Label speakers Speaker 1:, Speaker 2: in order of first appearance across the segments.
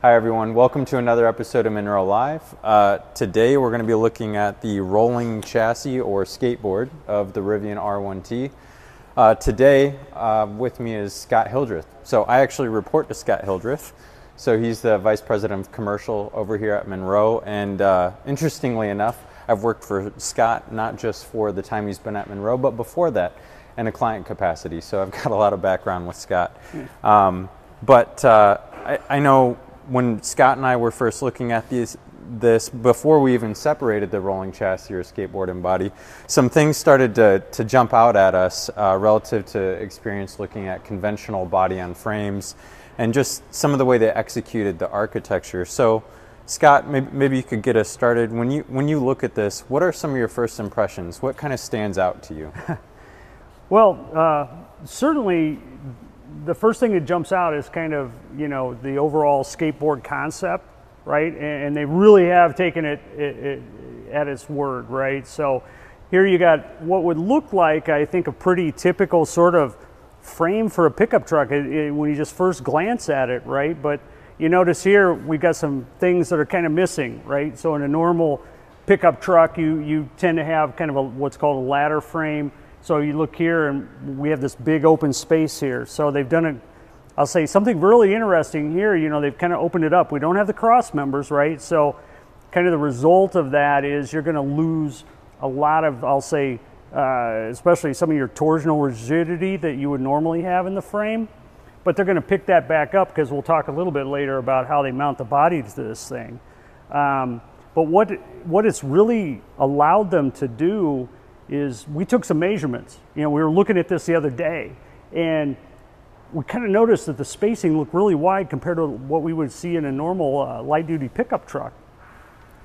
Speaker 1: Hi everyone, welcome to another episode of Monroe Live. Today we're going to be looking at the rolling chassis or skateboard of the Rivian R1T. Today with me is Scott Hildreth. So I actually report to Scott Hildreth. So he's the Vice President of Commercial over here at Monroe, and interestingly enough, I've worked for Scott not just for the time he's been at Monroe, but before that in a client capacity. So I've got a lot of background with Scott. I know when Scott and I were first looking at this before we even separated the rolling chassis or skateboard and body, some things started to jump out at us relative to experience looking at conventional body on frames and just some of the way they executed the architecture. So Scott, maybe you could get us started. When you look at this, what are some of your first impressions? What kind of stands out to you?
Speaker 2: Well, certainly the first thing that jumps out is kind of, the overall skateboard concept, right? And they really have taken it at its word, right? So here you got what would look like, I think, a pretty typical sort of frame for a pickup truck when you just first glance at it, right? But you notice here we got some things that are kind of missing, right? So in a normal pickup truck, you tend to have kind of what's called a ladder frame. So you look here and we have this big open space here. So they've done I'll say something really interesting here. They've kind of opened it up. We don't have the cross members, right? So kind of the result of that is you're going to lose a lot of, I'll say, especially some of your torsional rigidity that you would normally have in the frame. But they're going to pick that back up because we'll talk a little bit later about how they mount the body to this thing. But what it's really allowed them to do is we took some measurements. We were looking at this the other day, and we kind of noticed that the spacing looked really wide compared to what we would see in a normal light-duty pickup truck.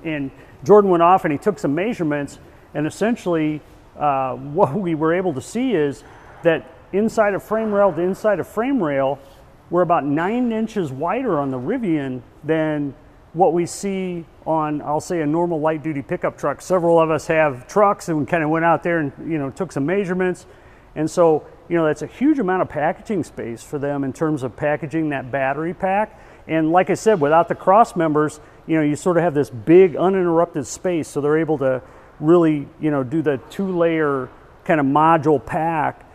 Speaker 2: And Jordan went off and he took some measurements, and essentially what we were able to see is that inside of frame rail to inside of frame rail, we're about 9 inches wider on the Rivian than what we see on, I'll say, a normal light-duty pickup truck. Several of us have trucks, and we kind of went out there and took some measurements. And so, that's a huge amount of packaging space for them in terms of packaging that battery pack. And like I said, without the cross members, you sort of have this big uninterrupted space. So they're able to really, do the 2-layer kind of module pack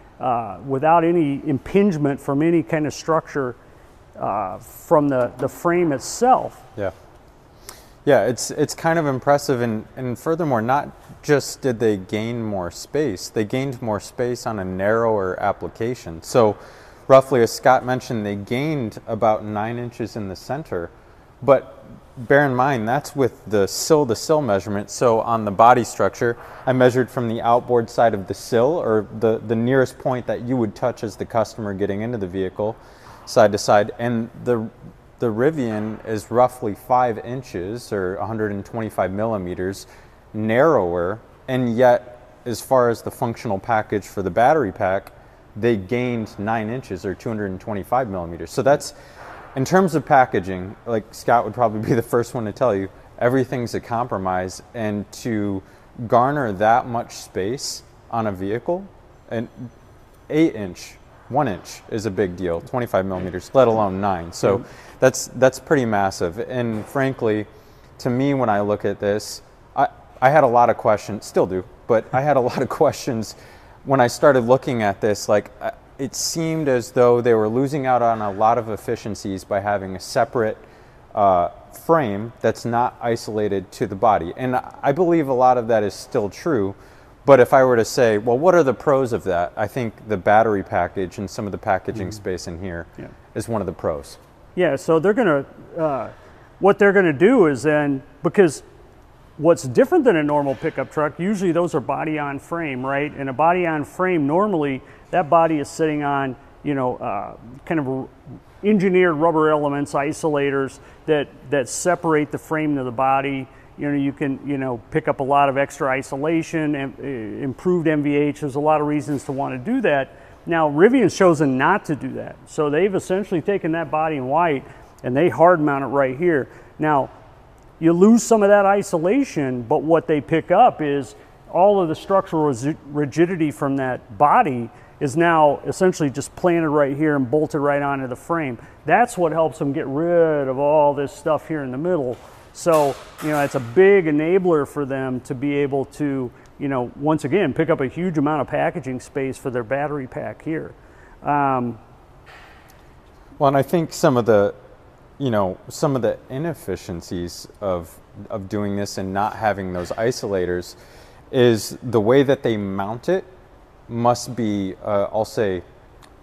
Speaker 2: without any impingement from any kind of structure from the frame itself.
Speaker 1: Yeah, it's kind of impressive, and furthermore, not just did they gain more space, they gained more space on a narrower application. So roughly, as Scott mentioned, they gained about 9 inches in the center, but bear in mind, that's with the sill-to-sill measurement. So on the body structure, I measured from the outboard side of the sill, or the nearest point that you would touch as the customer getting into the vehicle, side to side, and the Rivian is roughly 5 inches or 125 millimeters narrower, and yet as far as the functional package for the battery pack, they gained 9 inches or 225 millimeters. So that's, in terms of packaging, like Scott would probably be the first one to tell you, everything's a compromise, and to garner that much space on a vehicle, an 8-inch, 1 inch is a big deal, 25 millimeters, let alone 9. So that's pretty massive. And frankly, to me, when I look at this, I had a lot of questions, still do, but I had a lot of questions when I started looking at this. Like, it seemed as though they were losing out on a lot of efficiencies by having a separate frame that's not isolated to the body. And I believe a lot of that is still true. But if I were to say, well, what are the pros of that? I think the battery package and some of the packaging space in here is one of the pros.
Speaker 2: Yeah, so they're going to, what they're going to do is then, because what's different than a normal pickup truck, usually those are body on frame, right? And a body on frame, normally that body is sitting on, kind of engineered rubber elements, isolators that separate the frame to the body. You can, pick up a lot of extra isolation and improved MVH. There's a lot of reasons to want to do that. Now, Rivian's chosen not to do that. So they've essentially taken that body in white and they hard mount it right here. Now, you lose some of that isolation, but what they pick up is all of the structural rigidity from that body is now essentially just planted right here and bolted right onto the frame. That's what helps them get rid of all this stuff here in the middle. So, you know, it's a big enabler for them to be able to, you know, once again, pick up a huge amount of packaging space for their battery pack here.
Speaker 1: Well, and I think some of the, you know, some of the inefficiencies of doing this and not having those isolators is the way that they mount it must be, I'll say,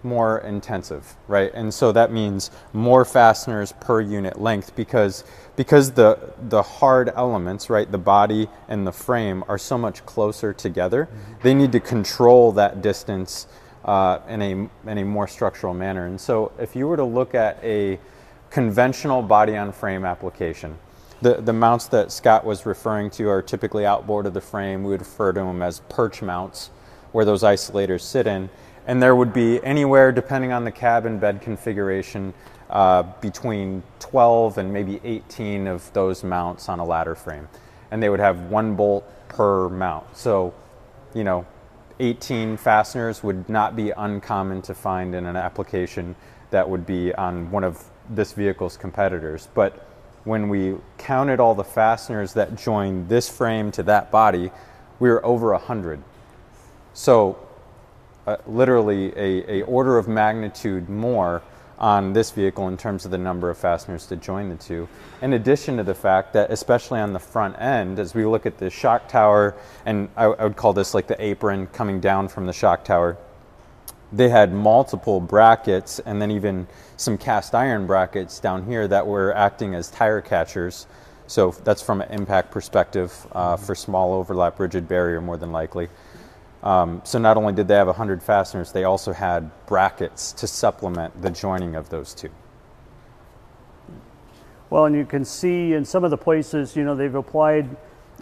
Speaker 1: more intensive, right? And so that means more fasteners per unit length because the hard elements, right, the body and the frame are so much closer together. They need to control that distance in a more structural manner. And so if you were to look at a conventional body on frame application, the mounts that Scott was referring to are typically outboard of the frame. We would refer to them as perch mounts, where those isolators sit in. And there would be anywhere, depending on the cabin bed configuration, between 12 and maybe 18 of those mounts on a ladder frame. And they would have 1 bolt per mount. So, you know, 18 fasteners would not be uncommon to find in an application that would be on one of this vehicle's competitors. But when we counted all the fasteners that join this frame to that body, we were over 100. So literally a order of magnitude more on this vehicle in terms of the number of fasteners to join the two. In addition to the fact that, especially on the front end, as we look at the shock tower, and I would call this like the apron coming down from the shock tower, they had multiple brackets and then even some cast iron brackets down here that were acting as tire catchers. So that's from an impact perspective for small overlap rigid barrier more than likely. So not only did they have 100 fasteners, they also had brackets to supplement the joining of those two.
Speaker 2: Well, and you can see in some of the places, you know, they've applied,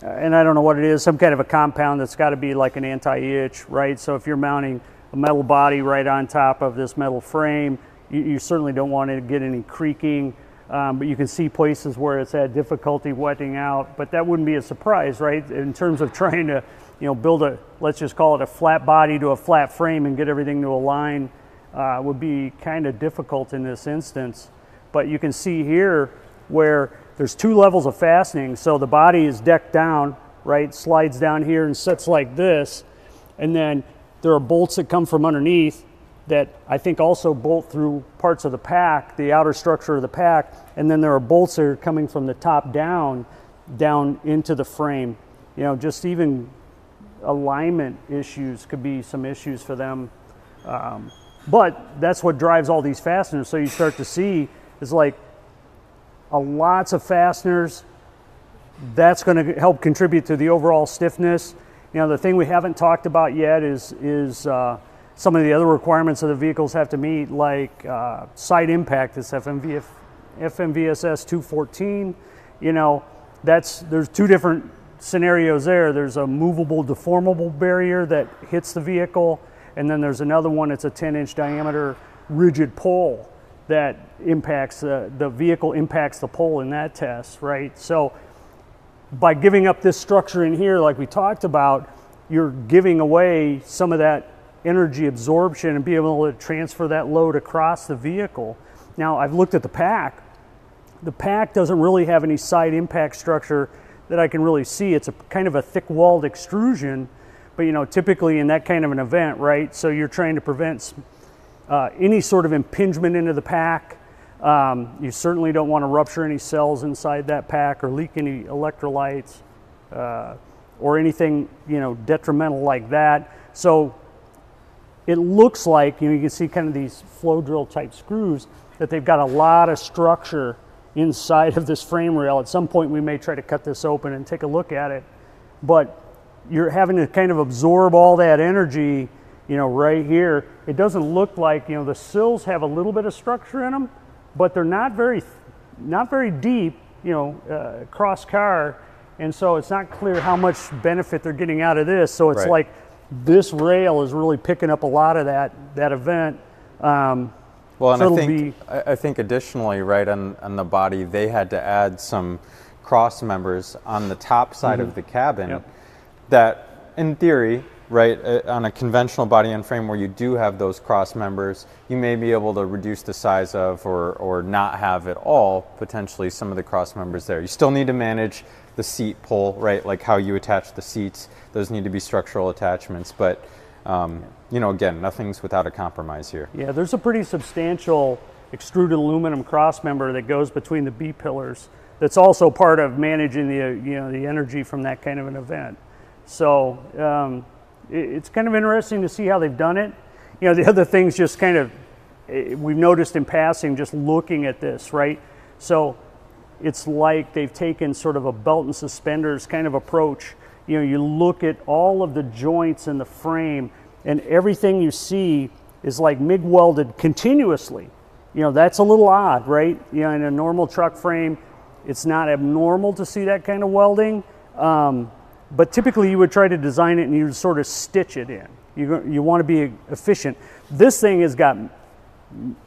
Speaker 2: and I don't know what it is, some kind of a compound that's got to be like an anti-itch, right? So if you're mounting a metal body right on top of this metal frame, you certainly don't want to get any creaking, but you can see places where it's had difficulty wetting out, but that wouldn't be a surprise, right? In terms of trying to, you know, build a, let's just call it a flat body to a flat frame and get everything to align would be kind of difficult in this instance. But you can see here where there's 2 levels of fastening. So the body is decked down, right? Slides down here and sits like this. And then there are bolts that come from underneath that I think also bolt through parts of the pack, the outer structure of the pack. And then there are bolts that are coming from the top down into the frame. You know, just even alignment issues could be some issues for them. But that's what drives all these fasteners. So you start to see is like lots of fasteners. That's going to help contribute to the overall stiffness. You know, the thing we haven't talked about yet is some of the other requirements that the vehicles have to meet, like side impact. This FMVSS 214. You know, there's 2 different scenarios there. There's a movable, deformable barrier that hits the vehicle, and then there's another one. It's a 10-inch diameter rigid pole that impacts the vehicle impacts the pole in that test, right? So by giving up this structure in here, like we talked about, you're giving away some of that energy absorption and be able to transfer that load across the vehicle. Now, I've looked at the pack. The pack doesn't really have any side impact structure that I can really see. It's a kind of a thick-walled extrusion, but you know, typically in that kind of an event, right? So you're trying to prevent any sort of impingement into the pack. You certainly don't want to rupture any cells inside that pack or leak any electrolytes or anything, you know, detrimental like that. So it looks like, you know, you can see kind of these flow drill type screws that they've got a lot of structure inside of this frame rail. At some point we may try to cut this open and take a look at it, but you're having to kind of absorb all that energy, you know, right here. It doesn't look like, you know, the sills have a little bit of structure in them, but they're not very deep, you know, cross car, and so it's not clear how much benefit they're getting out of this. So it's like this rail is really picking up a lot of that event.
Speaker 1: Well, and so I think additionally, right, on the body, they had to add some cross members on the top side of the cabin that, in theory, right, on a conventional body and frame where you do have those cross members, you may be able to reduce the size of or not have at all, potentially, some of the cross members there. You still need to manage the seat pull, right, like how you attach the seats. Those need to be structural attachments, but you know, again, nothing's without a compromise here.
Speaker 2: Yeah, there's a pretty substantial extruded aluminum cross member that goes between the B pillars. That's also part of managing the energy from that kind of an event. So it's kind of interesting to see how they've done it. You know, the other things just kind of we've noticed in passing, just looking at this, right? So it's like they've taken sort of a belt and suspenders kind of approach. You know, you look at all of the joints in the frame, and everything you see is like MIG welded continuously. You know, that's a little odd, right? You know, in a normal truck frame, it's not abnormal to see that kind of welding, but typically you would try to design it and you would sort of stitch it in. You want to be efficient. This thing has got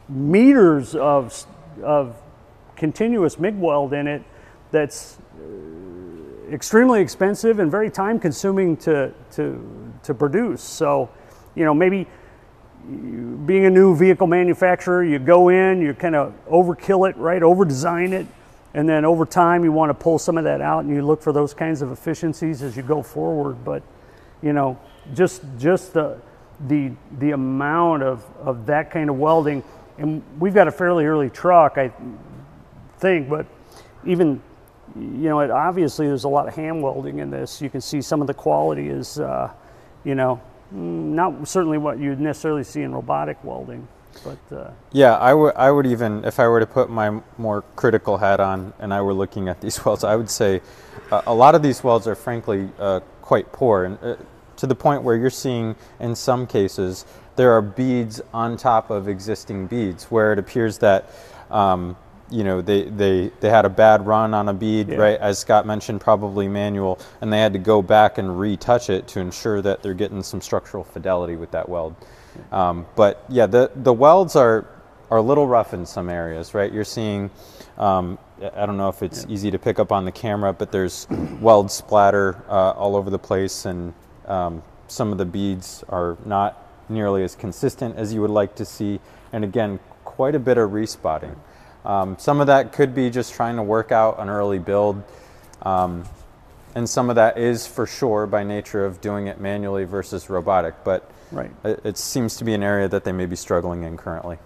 Speaker 2: meters of continuous MIG weld in it that's extremely expensive and very time consuming to produce. So, you know, maybe being a new vehicle manufacturer, you go in, you kind of overkill it, right? Over design it. And then over time, you want to pull some of that out, and you look for those kinds of efficiencies as you go forward. But, you know, just the amount of that kind of welding, and we've got a fairly early truck, I think, but even, you know, obviously there's a lot of hand welding in this. You can see some of the quality is, you know, not certainly what you'd necessarily see in robotic welding. But
Speaker 1: yeah, I would even, if I were to put my more critical hat on and I were looking at these welds, I would say a lot of these welds are frankly quite poor, and to the point where you're seeing in some cases there are beads on top of existing beads where it appears that you know, they had a bad run on a bead, yeah, right, as Scott mentioned, probably manual, and they had to go back and retouch it to ensure that they're getting some structural fidelity with that weld. But yeah, the welds are a little rough in some areas, right? You're seeing, I don't know if it's easy to pick up on the camera, but there's weld splatter all over the place, and some of the beads are not nearly as consistent as you would like to see, and again, quite a bit of respotting. Some of that could be just trying to work out an early build, and some of that is for sure by nature of doing it manually versus robotic, but right, it seems to be an area that they may be struggling in currently.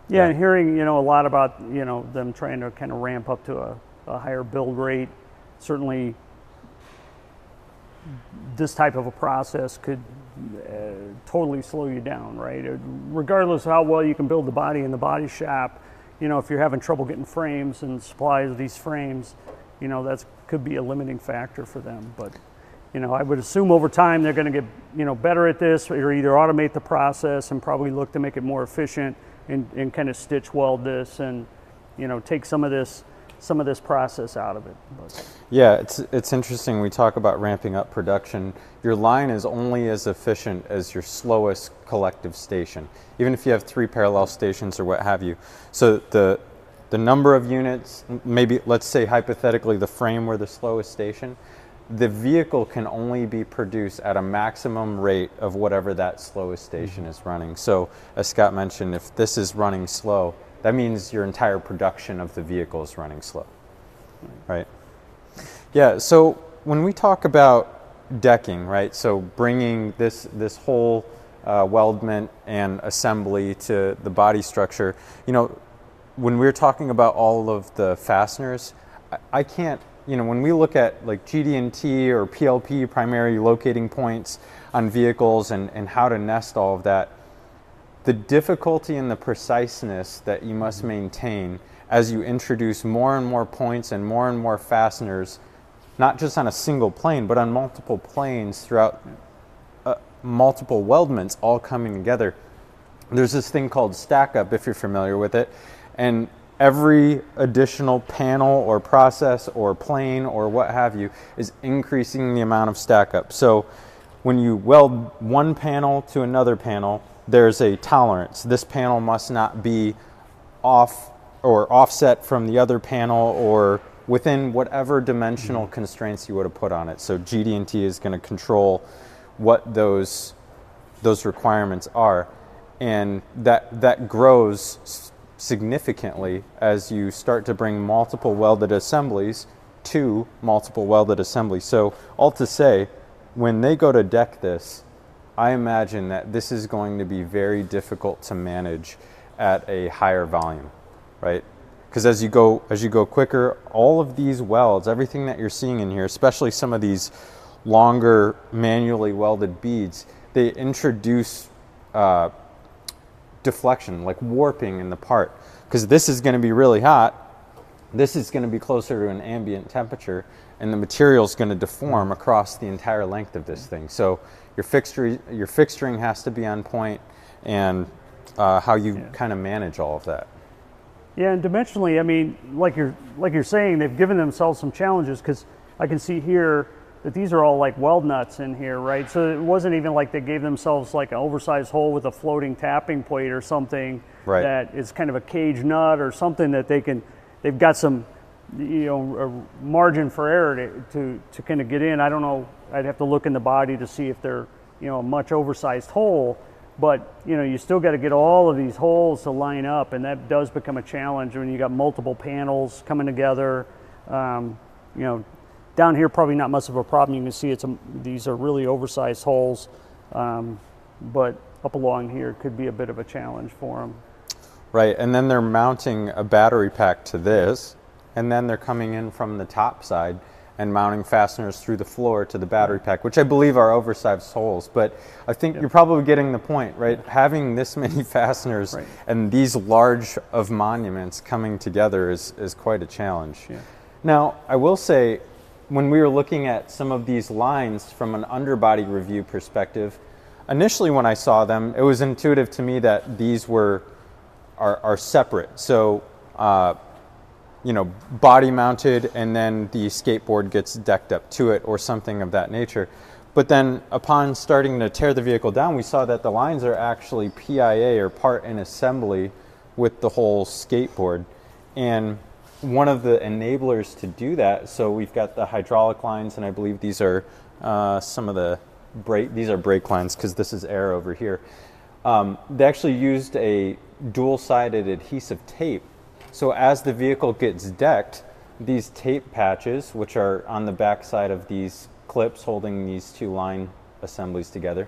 Speaker 2: Yeah, and hearing, you know, a lot about, you know, them trying to kind of ramp up to a higher build rate. Certainly this type of a process could totally slow you down, right? Regardless of how well you can build the body in the body shop, you know, if you're having trouble getting frames and supplies of these frames, you know, that could be a limiting factor for them. But, you know, I would assume over time they're going to get, you know, better at this, or either automate the process and probably look to make it more efficient and kind of stitch weld this and, you know, take some of this process out of it. But
Speaker 1: yeah, it's interesting. We talk about ramping up production. Your line is only as efficient as your slowest collective station, even if you have 3 parallel stations or what have you. So the number of units, maybe let's say hypothetically the frame were the slowest station, the vehicle can only be produced at a maximum rate of whatever that slowest station is running. So as Scott mentioned, if this is running slow, that means your entire production of the vehicle is running slow, right? Yeah, so when we talk about decking, right, so bringing this whole weldment and assembly to the body structure, you know, when we're talking about all of the fasteners, I can't, you know, when we look at like GD&T or PLP, primary locating points on vehicles, and how to nest all of that, the difficulty and the preciseness that you must maintain as you introduce more and more points and more fasteners, not just on a single plane, but on multiple planes throughout multiple weldments all coming together. There's this thing called stack up, if you're familiar with it, and every additional panel or process or plane or what have you is increasing the amount of stack up. So when you weld one panel to another panel, there's a tolerance. This panel must not be off or offset from the other panel or within whatever dimensional constraints you would have put on it. So GD&T is going to control what those requirements are, and that grows significantly as you start to bring multiple welded assemblies to multiple welded assemblies. So all to say, when they go to deck this, I imagine that this is going to be very difficult to manage at a higher volume, right? Because as you go quicker, all of these welds, everything that you're seeing in here, especially some of these longer manually welded beads, they introduce deflection, like warping in the part. Because this is going to be really hot, this is going to be closer to an ambient temperature, and the material is going to deform across the entire length of this thing. So your fixturing has to be on point, and how you kind of manage all of that.
Speaker 2: Yeah, and dimensionally, I mean, like you're saying, they've given themselves some challenges, because I can see here that these are all like weld nuts in here, right? So it wasn't even like they gave themselves like an oversized hole with a floating tapping plate or something, right, that is kind of a cage nut or something that they've got some, a margin for error to kind of get in. I don't know, I'd have to look in the body to see if they're, a much oversized hole, but you still got to get all of these holes to line up, and that does become a challenge when you got multiple panels coming together. Down here, probably not much of a problem. You can see these are really oversized holes, but up along here could be a bit of a challenge for them.
Speaker 1: Right, and then they're mounting a battery pack to this, and then they're coming in from the top side and mounting fasteners through the floor to the battery pack, which I believe are oversized holes. But I think you're probably getting the point, right? Having this many fasteners and these large of monuments coming together is quite a challenge. Yeah. Now, I will say, when we were looking at some of these lines from an underbody review perspective, initially when I saw them, it was intuitive to me that these are separate. So, body mounted, and then the skateboard gets decked up to it or something of that nature. But then upon starting to tear the vehicle down, we saw that the lines are actually PIA, or part in assembly, with the whole skateboard. And one of the enablers to do that, so we've got the hydraulic lines, and I believe these are some of the brake lines, because this is air over here. They actually used a dual-sided adhesive tape. So as the vehicle gets decked, these tape patches, which are on the back side of these clips holding these two line assemblies together,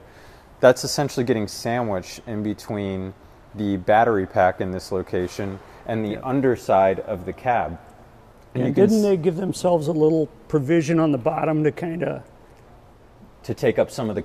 Speaker 1: that's essentially getting sandwiched in between the battery pack in this location and the underside of the cab. And
Speaker 2: didn't they give themselves a little provision on the bottom to kind of
Speaker 1: take up some of the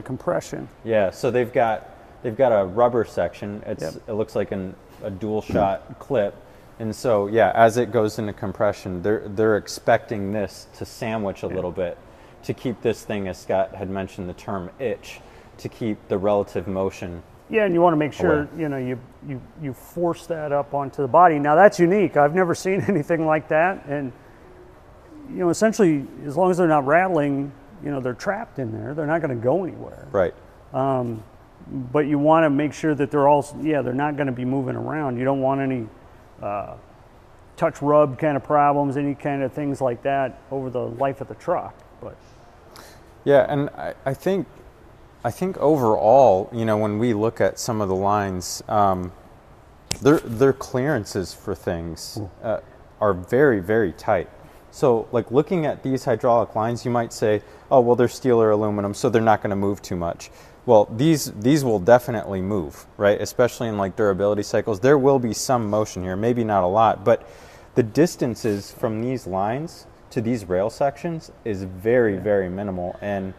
Speaker 2: compression?
Speaker 1: Yeah, so they've got a rubber section. It looks like a dual shot clip, and so as it goes into compression, they're expecting this to sandwich a little bit to keep this thing, as Scott had mentioned the term itch, to keep the relative motion.
Speaker 2: Yeah, and you want to make sure you force that up onto the body. Now that's unique. I've never seen anything like that, and essentially, as long as they're not rattling, they're trapped in there. They're not going to go anywhere.
Speaker 1: Right.
Speaker 2: But you want to make sure that they're not going to be moving around. You don't want any touch rub kind of problems, any kind of things like that over the life of the truck. But
Speaker 1: and I think overall, when we look at some of the lines, their clearances for things are very, very tight. So, like, looking at these hydraulic lines, you might say, oh, well, they're steel or aluminum, so they're not going to move too much. Well, these will definitely move, right? Especially in like durability cycles. There will be some motion here, maybe not a lot, but the distances from these lines to these rail sections is very, very minimal. And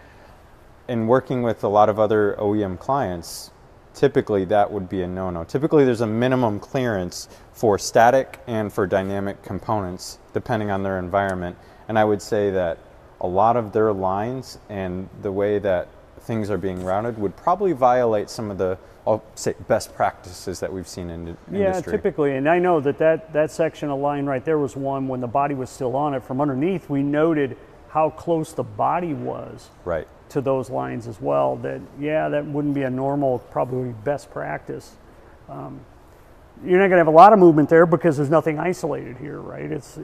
Speaker 1: in working with a lot of other OEM clients, typically that would be a no-no. Typically there's a minimum clearance for static and for dynamic components, depending on their environment. And I would say that a lot of their lines and the way that things are being routed would probably violate some of the, I'll say, best practices that we've seen in the industry.
Speaker 2: Yeah, typically. And I know that section of line right there was one when the body was still on it. From underneath, we noted how close the body was to those lines as well. That wouldn't be a normal, probably best practice. You're not going to have a lot of movement there because there's nothing isolated here, right? It's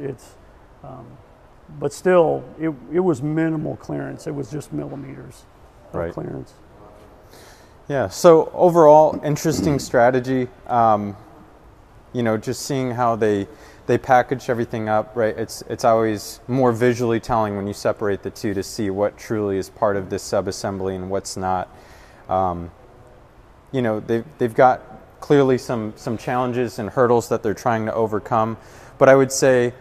Speaker 2: But still, it was minimal clearance. It was just millimeters of clearance.
Speaker 1: Yeah, so overall, interesting strategy. You know, just seeing how they package everything up, right? It's always more visually telling when you separate the two to see what truly is part of this subassembly and what's not. You know, they've got clearly some challenges and hurdles that they're trying to overcome, but I would say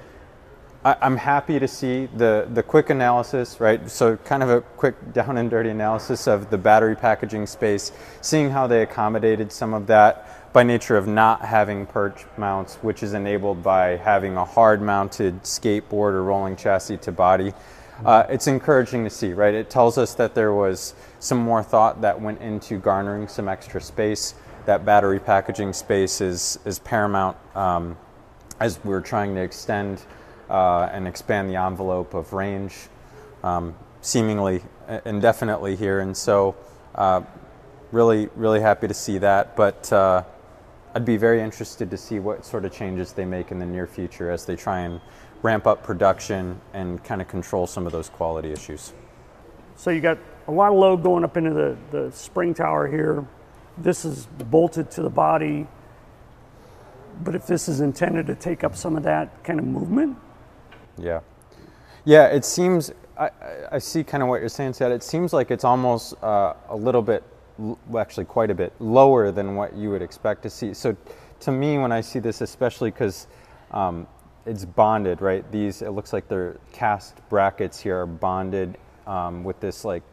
Speaker 1: I'm happy to see the quick analysis, right? So kind of a quick down and dirty analysis of the battery packaging space, seeing how they accommodated some of that by nature of not having perch mounts, which is enabled by having a hard mounted skateboard or rolling chassis to body. It's encouraging to see, right? It tells us that there was some more thought that went into garnering some extra space. That battery packaging space is paramount as we're trying to extend and expand the envelope of range seemingly indefinitely here. And so really happy to see that. But I'd be very interested to see what sort of changes they make in the near future as they try and ramp up production and kind of control some of those quality issues.
Speaker 2: So you got a lot of load going up into the spring tower here. This is bolted to the body. But if this is intended to take up some of that kind of movement?
Speaker 1: Yeah, it seems, I see kind of what you're saying, Chad. It seems like it's almost a little bit, actually quite a bit lower than what you would expect to see. So to me, when I see this, especially because it's bonded, right? These, it looks like they're cast brackets here are bonded with this like,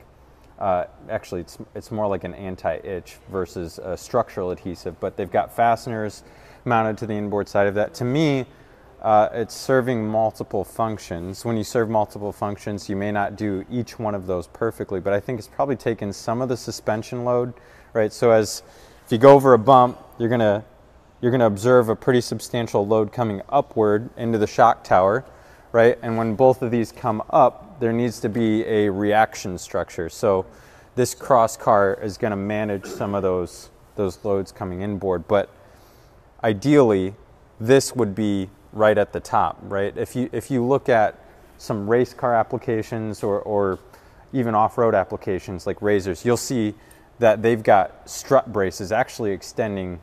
Speaker 1: actually it's more like an anti-itch versus a structural adhesive, but they've got fasteners mounted to the inboard side of that. To me, it's serving multiple functions. When you serve multiple functions, you may not do each one of those perfectly, but I think it's probably taken some of the suspension load, right? So if you go over a bump, you're gonna observe a pretty substantial load coming upward into the shock tower, right? And when both of these come up, there needs to be a reaction structure. So this cross car is gonna manage some of those loads coming inboard, but ideally, this would be right at the top, right? If you look at some race car applications or even off-road applications like razors, you'll see that they've got strut braces actually extending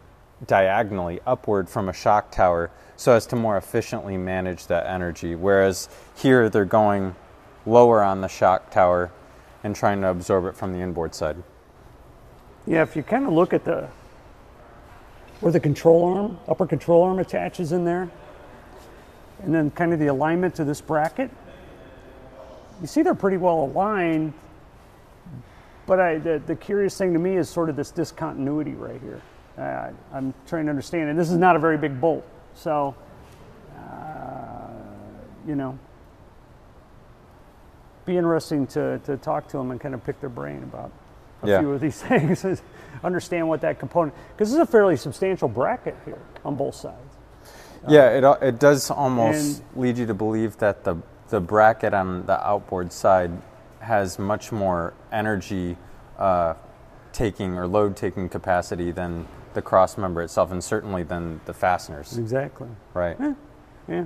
Speaker 1: diagonally upward from a shock tower so as to more efficiently manage that energy. Whereas here they're going lower on the shock tower and trying to absorb it from the inboard side.
Speaker 2: Yeah, if you kind of look at where the control arm, upper control arm attaches in there, and then kind of the alignment to this bracket, you see they're pretty well aligned, but the curious thing to me is sort of this discontinuity right here. I'm trying to understand, and this is not a very big bolt, so, you know, be interesting to talk to them and kind of pick their brain about a few of these things, understand what that component, because this is a fairly substantial bracket here on both sides.
Speaker 1: Yeah, it does almost lead you to believe that the bracket on the outboard side has much more energy taking or load taking capacity than the cross member itself, and certainly than the fasteners.
Speaker 2: Exactly.
Speaker 1: Right.
Speaker 2: Yeah.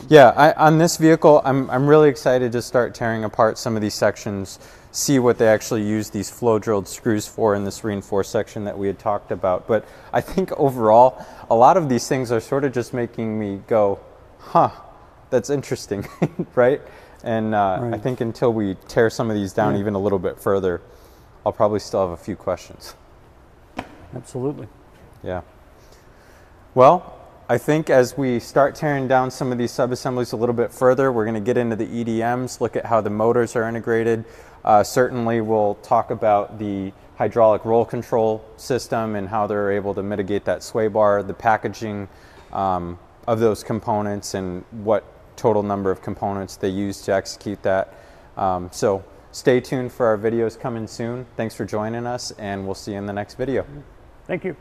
Speaker 1: Yeah, on this vehicle, I'm really excited to start tearing apart some of these sections, see what they actually use these flow drilled screws for in this reinforced section that we had talked about. But I think overall, a lot of these things are sort of just making me go, huh, that's interesting, right? And I think until we tear some of these down even a little bit further, I'll probably still have a few questions.
Speaker 2: Absolutely.
Speaker 1: Yeah. Well, I think as we start tearing down some of these subassemblies a little bit further, we're going to get into the EDMs, look at how the motors are integrated. Certainly we'll talk about the hydraulic roll control system and how they're able to mitigate that sway bar, the packaging of those components, and what total number of components they use to execute that. So stay tuned for our videos coming soon. Thanks for joining us, and we'll see you in the next video.
Speaker 2: Thank you.